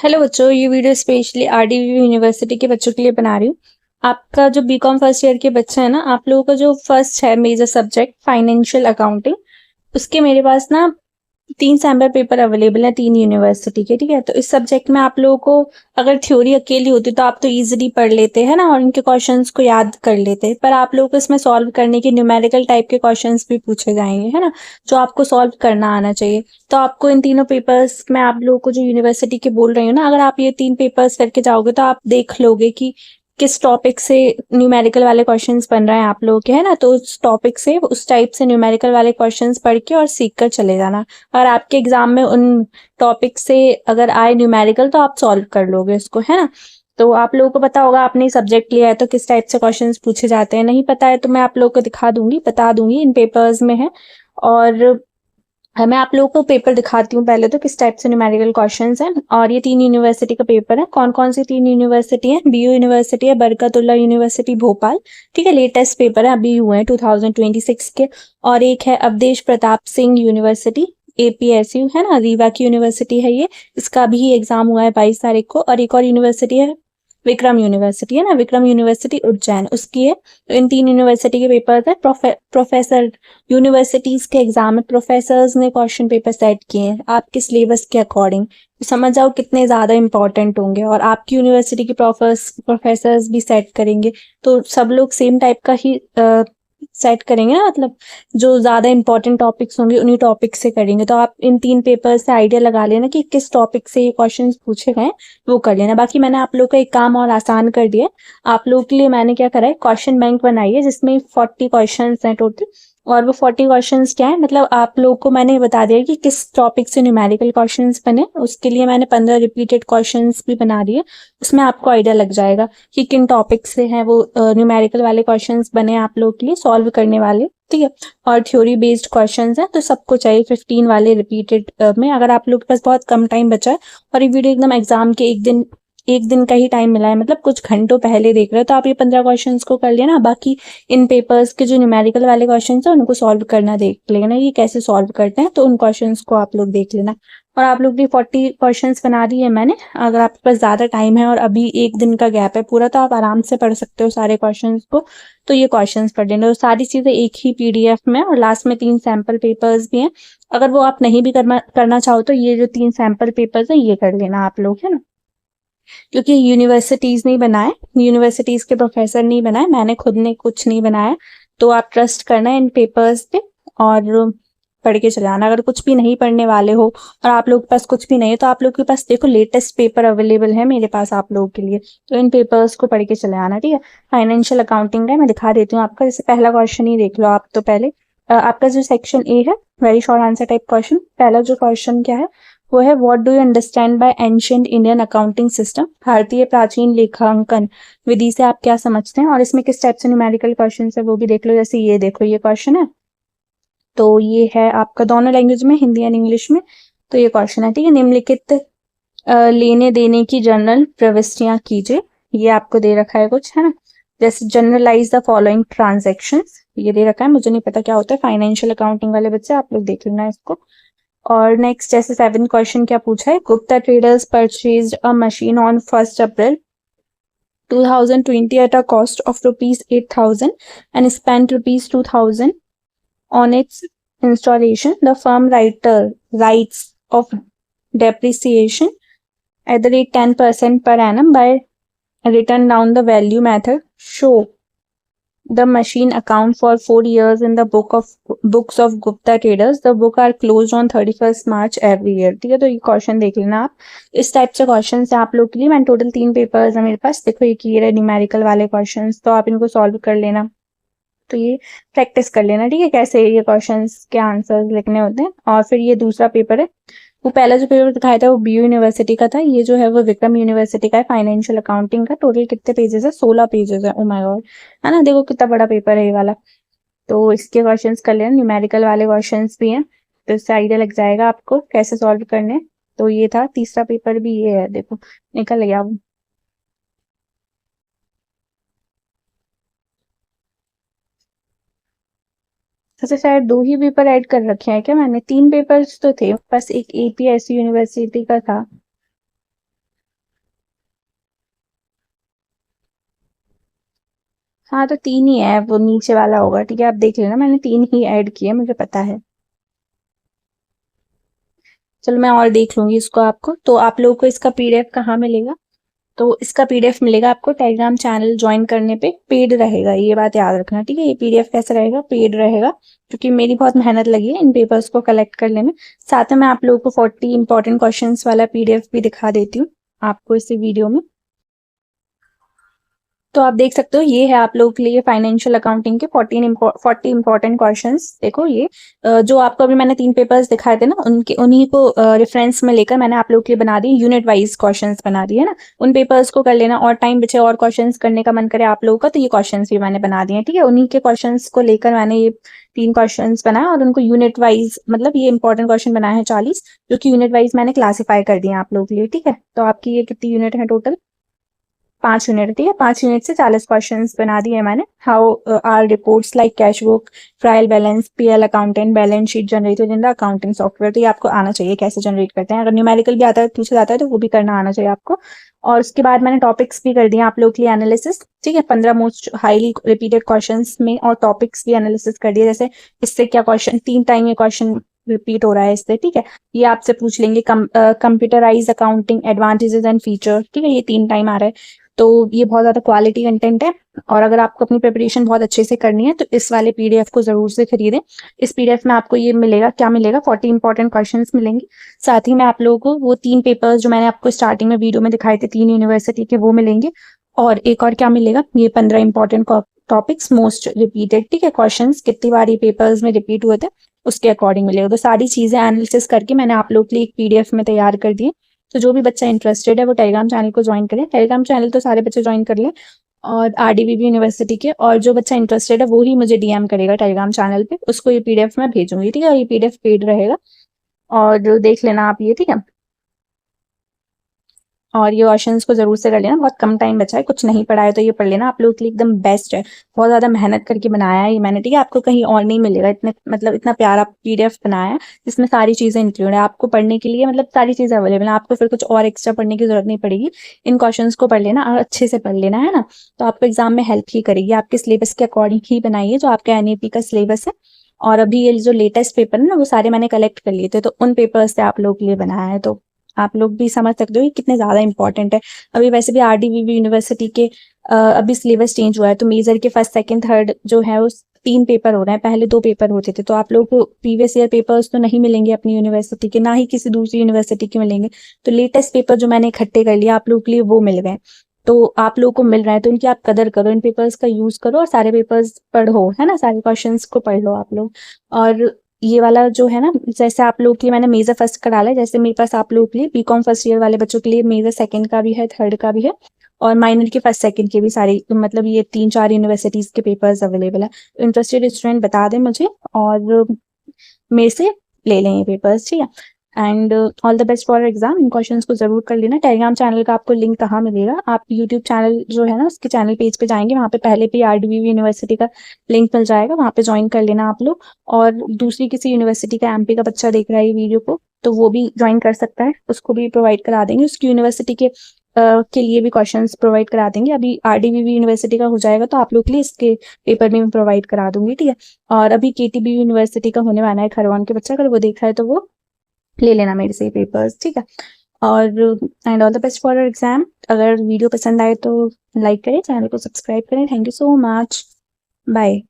Hello बच्चों, ये video specially आरडीवी university के बच्चों के लिए बना रही हूँ। आपका जो बीकॉम फर्स्ट ईयर के बच्चे हैं ना, आप लोगों का जो फर्स्ट है मेजर सब्जेक्ट फाइनेंशियल अकाउंटिंग, उसके मेरे पास ना 3 सैम्पल पेपर अवेलेबल है 3 यूनिवर्सिटी के। ठीक है, तो इस सब्जेक्ट में आप लोगों को अगर थ्योरी अकेली होती तो आप तो इजीली पढ़ लेते हैं ना और इनके क्वेश्चंस को याद कर लेते, पर आप लोगों को इसमें सॉल्व करने के न्यूमेरिकल टाइप के क्वेश्चंस भी पूछे जाएंगे, है ना, जो आपको सॉल्व करना आना चाहिए। तो आपको इन तीनों पेपर्स में आप लोगों को जो यूनिवर्सिटी के बोल रही हूँ ना, अगर आप ये 3 पेपर्स करके जाओगे तो आप देख लोगे कि किस टॉपिक से न्यूमेरिकल वाले क्वेश्चंस बन रहे हैं आप लोगों के, है ना। तो उस टॉपिक से उस टाइप से न्यूमेरिकल वाले क्वेश्चंस पढ़ के और सीख कर चले जाना। और आपके एग्जाम में उन टॉपिक से अगर आए न्यूमेरिकल तो आप सॉल्व कर लोगे उसको, है ना। तो आप लोगों को पता होगा, आपने सब्जेक्ट लिया है तो किस टाइप से क्वेश्चंस पूछे जाते हैं। नहीं पता है तो मैं आप लोगों को दिखा दूंगी, बता दूंगी, इन पेपर्स में है। और मैं आप लोगों को पेपर दिखाती हूँ पहले तो किस टाइप से न्यूमेरिकल क्वेश्चंस हैं। और ये 3 यूनिवर्सिटी का पेपर है। कौन कौन सी 3 यूनिवर्सिटी है? बीयू यूनिवर्सिटी है, बरकतुल्ला यूनिवर्सिटी भोपाल, ठीक है, लेटेस्ट पेपर है, अभी हुए हैं 2026 के। और एक है अवधेश प्रताप सिंह यूनिवर्सिटी, एपीएसयू, है ना, रीवा की यूनिवर्सिटी है ये। इसका भी एग्जाम हुआ है 22 तारीख को। और एक और यूनिवर्सिटी है विक्रम यूनिवर्सिटी, है ना, विक्रम यूनिवर्सिटी उज्जैन, उसकी है। तो इन 3 यूनिवर्सिटी के पेपर है। प्रोफेसर यूनिवर्सिटीज के एग्जाम में प्रोफेसर्स ने क्वेश्चन पेपर सेट किए हैं आपके सिलेबस के अकॉर्डिंग। तो समझ जाओ कितने ज्यादा इंपॉर्टेंट होंगे। और आपकी यूनिवर्सिटी के प्रोफेसर्स भी सेट करेंगे, तो सब लोग सेम टाइप का ही सेट करेंगे ना, मतलब जो ज्यादा इंपॉर्टेंट टॉपिक्स होंगे उन्हीं टॉपिक से करेंगे। तो आप इन 3 पेपर से आइडिया लगा लेना कि किस टॉपिक से ये क्वेश्चन पूछे गए, वो कर लेना। बाकी मैंने आप लोग का एक काम और आसान कर दिया है। आप लोगों के लिए मैंने क्या करा है, क्वेश्चन बैंक बनाई है जिसमें 40 क्वेश्चंस हैं टोटल। और वो 40 क्वेश्चंस क्या है, मतलब आप लोगों को मैंने बता दिया कि किस टॉपिक से न्यूमेरिकल क्वेश्चंस बने। उसके लिए मैंने 15 रिपीटेड क्वेश्चंस भी बना दिए। उसमें आपको आइडिया लग जाएगा कि किन टॉपिक से हैं वो न्यूमेरिकल वाले क्वेश्चंस बने आप लोगों के लिए सॉल्व करने वाले, ठीक है। और थ्योरी बेस्ड क्वेश्चंस हैं, तो सबको चाहिए 15 वाले रिपीटेड में। अगर आप लोग के पास बहुत कम टाइम बचा है और ये वीडियो एकदम एग्जाम के एक दिन का ही टाइम मिला है, मतलब कुछ घंटों पहले देख रहे हो, तो आप ये 15 क्वेश्चंस को कर लेना। बाकी इन पेपर्स के जो न्यूमेरिकल वाले क्वेश्चंस है उनको सॉल्व करना देख लेना, ये कैसे सॉल्व करते हैं, तो उन क्वेश्चंस को आप लोग देख लेना। और आप लोग भी 40 क्वेश्चंस बना दिए मैंने। अगर आपके पास ज्यादा टाइम है और अभी एक दिन का गैप है पूरा, तो आप आराम से पढ़ सकते हो सारे क्वेश्चंस को। तो ये क्वेश्चंस पढ़ लेना, और सारी चीजें एक ही पीडीएफ में, और लास्ट में 3 सैंपल पेपर्स भी हैं। अगर वो आप नहीं भी करना चाहो तो ये जो 3 सैंपल पेपर्स है ये कर लेना आप लोग, है ना। क्योंकि यूनिवर्सिटीज नहीं बनाए, यूनिवर्सिटीज के प्रोफेसर नहीं बनाए, मैंने खुद ने कुछ नहीं बनाया। तो आप ट्रस्ट करना इन पेपर्स पे और पढ़ के चलाना। अगर कुछ भी नहीं पढ़ने वाले हो और आप लोग के पास कुछ भी नहीं है, तो आप लोग के पास देखो लेटेस्ट पेपर अवेलेबल है मेरे पास आप लोगों के लिए, तो इन पेपर्स को पढ़ के चले आना, ठीक है। फाइनेंशियल अकाउंटिंग है, मैं दिखा देती हूँ आपका। जैसे पहला क्वेश्चन ही देख लो आप तो पहले। आपका जो सेक्शन ए है, very short answer type question. पहला जो क्वेश्चन क्या है वो है, what do you understand by ancient Indian accounting system? भारतीय प्राचीन लेखांकन विधि से आप क्या समझते हैं? और इसमें किस टाइप से न्यूमेरिकल क्वेश्चन है वो भी देख लो। जैसे ये देखो, ये क्वेश्चन है, तो ये है आपका दोनों लैंग्वेज में, हिंदी एंड इंग्लिश में। तो ये क्वेश्चन है, ठीक है। निम्नलिखित लेने देने की जनरल प्रविष्टियां कीजिए। ये आपको दे रखा है कुछ, है ना। जैसे जनरलाइज द फॉलोइंग ट्रांजेक्शंस, ये दे रखा है, मुझे नहीं पता क्या होता है, फाइनेंशियल अकाउंटिंग वाले बच्चे आप लोग देख लेना इसको। और नेक्स्ट जैसे 7 क्वेश्चन क्या पूछा है, Gupta traders purchased a machine on 1 April 2020 at a cost of rupees 8,000 and spent rupees 2,000 on its installation. The firm writes of depreciation at the rate 10% per annum by written down the value method. Show the machine account for 4 years in the books of Gupta traders. The book are closed on 31st March every year. ठीक है, तो ये question देख लेना आप। इस type से question है आप लोग के लिए। मैंने टोटल 3 पेपर्स है मेरे पास, देखो एक ये रहे न्यूमेरिकल वाले क्वेश्चन, तो आप इनको सॉल्व कर लेना। तो ये प्रैक्टिस कर लेना, ठीक है, कैसे ये क्वेश्चंस के आंसर्स लिखने होते हैं। और फिर ये दूसरा पेपर है, वो पहला जो पेपर दिखाया था वो बीयू यूनिवर्सिटी का था, ये जो है वो विक्रम यूनिवर्सिटी का है, फाइनेंशियल अकाउंटिंग का। टोटल कितने पेजेस है? 16 पेजेस है। ओ माय गॉड, है ना, देखो कितना बड़ा पेपर है ये वाला। तो इसके क्वेश्चंस कर लेना, न्यूमेरिकल वाले क्वेश्चंस भी हैं, तो इससे आइडिया लग जाएगा आपको कैसे सॉल्व करने। तो ये था तीसरा पेपर भी, ये है देखो, निकल गया वो। अच्छा, शायद 2 ही पेपर ऐड कर रखे हैं क्या मैंने? 3 पेपर्स तो थे बस, एक एपीएससी यूनिवर्सिटी का था। हाँ तो 3 ही है, वो नीचे वाला होगा, ठीक है आप देख लेना, मैंने 3 ही ऐड किए, मुझे पता है। चलो मैं और देख लूंगी इसको आपको। तो आप लोगों को इसका पीडीएफ कहाँ मिलेगा? तो इसका पीडीएफ मिलेगा आपको टेलीग्राम चैनल ज्वाइन करने पे, पेड रहेगा, ये बात याद रखना, ठीक है। ये पीडीएफ कैसे रहेगा? पेड रहेगा, क्योंकि मेरी बहुत मेहनत लगी है इन पेपर्स को कलेक्ट करने में। साथ में मैं आप लोगों को 40 इंपॉर्टेंट क्वेश्चंस वाला पीडीएफ भी दिखा देती हूँ आपको इसी वीडियो में। तो आप देख सकते हो, ये है आप लोगों के लिए फाइनेंशियल अकाउंटिंग के 40 इंपॉर्टेंट क्वेश्चंस। देखो ये जो आपको अभी मैंने 3 पेपर्स दिखाए थे ना, उनके उन्हीं को रेफरेंस में लेकर मैंने आप लोगों के लिए बना दी यूनिट वाइज क्वेश्चंस बना दिए ना। उन पेपर्स को कर लेना, और टाइम बचे और क्वेश्चंस करने का मन करे आप लोगों का तो ये क्वेश्चंस भी मैंने बना दिए, ठीक है। उन्हीं के क्वेश्चंस को लेकर मैंने ये 3 क्वेश्चंस बनाए और उनको यूनिट वाइज, मतलब ये इंपॉर्टेंट क्वेश्चन बनाए हैं 40, जो कि यूनिट वाइज मैंने क्लासीफाई कर दिए आप लोगों के लिए, ठीक है। तो आपकी ये कितनी यूनिट है टोटल? 5 यूनिट, ठीक है। 5 यूनिट से 40 क्वेश्चंस बना दिए मैंने। How are reports like cash book, trial balance, PL accountant, balance sheet generated in the accounting software. तो ये आपको आना चाहिए कैसे जनरेट करते हैं। अगर न्यूमेरिकल भी आता है, पूछा जाता है, तो वो भी करना आना चाहिए आपको। और उसके बाद मैंने टॉपिक्स भी कर दिए आप लोग के लिए एनालिसिस, ठीक है। 15 मोस्ट हाईली रिपीटेड क्वेश्चंस में, और टॉपिक्स भी एनालिसिस कर दिए, जैसे इससे क्या क्वेश्चन 3 टाइम ये क्वेश्चन रिपीट हो रहा है इससे, ठीक है। ये आपसे पूछ लेंगे computerize accounting advantages and feature, ठीक है, ये 3 टाइम आ रहा है। तो ये बहुत ज्यादा क्वालिटी कंटेंट है, और अगर आपको अपनी प्रिपरेशन बहुत अच्छे से करनी है तो इस वाले पीडीएफ को जरूर से खरीदें। इस पीडीएफ में आपको ये मिलेगा, क्या मिलेगा, 40 इंपॉर्टेंट क्वेश्चंस मिलेंगे। साथ ही में आप लोगों को वो 3 पेपर्स जो मैंने आपको स्टार्टिंग में वीडियो में दिखाए थे 3 यूनिवर्सिटी के, वो मिलेंगे। और एक और क्या मिलेगा, ये 15 इंपॉर्टेंट टॉपिक्स मोस्ट रिपीटेड, ठीक है, क्वेश्चन कितनी बार ये पेपर्स में रिपीट हुए थे उसके अकॉर्डिंग मिलेगा। तो सारी चीजें एनालिसिस करके मैंने आप लोग के लिए एक पीडीएफ में तैयार कर दी है। तो जो भी बच्चा इंटरेस्टेड है वो टेलीग्राम चैनल को ज्वाइन करें। टेलीग्राम चैनल तो सारे बच्चे ज्वाइन कर लें, और आरडीवीबी यूनिवर्सिटी के, और जो बच्चा इंटरेस्टेड है वो ही मुझे डीएम करेगा टेलीग्राम चैनल पे, उसको ये पीडीएफ मैं भेजूंगी, ठीक है। ये पीडीएफ पेड रहेगा, और जो देख लेना आप ये, ठीक है। और ये क्वेश्चंस को जरूर से कर लेना, बहुत कम टाइम बचा है, कुछ नहीं पढ़ा है तो ये पढ़ लेना, आप लोगों के लिए एकदम बेस्ट है। बहुत ज्यादा मेहनत करके बनाया है ये मैंने, ठीक है। आपको कहीं और नहीं मिलेगा, इतने मतलब इतना प्यारा पीडीएफ बनाया है जिसमें सारी चीजें इंक्लूड है आपको पढ़ने के लिए, मतलब सारी चीजें अवेलेबल है, आपको फिर कुछ और एक्स्ट्रा पढ़ने की जरूरत नहीं पड़ेगी। इन क्वेश्चंस को पढ़ लेना और अच्छे से पढ़ लेना, है ना। तो आपको एग्जाम में हेल्प ही करेगी, आपके सिलेबस के अकॉर्डिंग ही बनाइए जो आपका एनईपी का सिलेबस है। और अभी ये जो लेटेस्ट पेपर है ना, वो सारे मैंने कलेक्ट कर लिए थे, तो उन पेपर से आप लोग के लिए बनाया है। तो आप लोग भी समझ सकते हो कि कितने ज्यादा इंपॉर्टेंट है। अभी वैसे भी आरडीवीवी यूनिवर्सिटी के अभी सिलेबस चेंज हुआ है, तो मेजर के फर्स्ट सेकंड थर्ड जो है वो 3 पेपर हो रहे हैं, पहले 2 पेपर होते थे। तो आप लोग को प्रीवियस ईयर पेपर्स तो नहीं मिलेंगे अपनी यूनिवर्सिटी के, ना ही किसी दूसरी यूनिवर्सिटी के मिलेंगे। तो लेटेस्ट पेपर जो मैंने इकट्ठे कर लिया आप लोग के लिए वो मिल गए। तो आप लोग को मिल रहा है तो इनकी आप कदर करो, इन पेपर्स का यूज करो, और सारे पेपर्स पढ़ो, है ना, सारे क्वेश्चंस को पढ़ लो आप लोग। और ये वाला जो है ना, जैसे आप लोग के लिए मैंने मेजर फर्स्ट का डाला है, जैसे मेरे पास आप लोग के लिए बीकॉम फर्स्ट ईयर वाले बच्चों के लिए मेजर सेकंड का भी है, थर्ड का भी है, और माइनर के फर्स्ट सेकंड के भी सारे, मतलब ये 3-4 यूनिवर्सिटीज के पेपर्स अवेलेबल है। इंटरेस्टेड स्टूडेंट बता दें मुझे, और मेरे से ले लें ये पेपर्स, ठीक है। And all the best for exam. In questions को जरूर कर लेना। टेलीग्राम चैनल का आपको लिंक कहाँ मिलेगा, आप यूट्यूब चैनल जो है ना उसके चैनल पेज पे जाएंगे, वहाँ पे पहले भी आरडीवीवी यूनिवर्सिटी का लिंक मिल जाएगा, वहाँ पे ज्वाइन कर लेना आप लोग। और दूसरी किसी यूनिवर्सिटी का एमपी का बच्चा देख रहा है ये वीडियो को, तो वो भी ज्वाइन कर सकता है, उसको भी प्रोवाइड करा देंगे, उसकी यूनिवर्सिटी के लिए भी क्वेश्चंस प्रोवाइड करा देंगे। अभी आरडीवीवी यूनिवर्सिटी का हो जाएगा तो आप लोग के लिए इसके पेपर भी मैं प्रोवाइड करा दूंगी, ठीक है। और अभी केटीबी यूनिवर्सिटी का होने वाला है खरगोन के बच्चा, अगर वो देख रहा है तो वो ले लेना मेरे से पेपर्स, ठीक है। और and all the best for exam. अगर वीडियो पसंद आए तो लाइक करें, चैनल को सब्सक्राइब करें। Thank you so much, bye.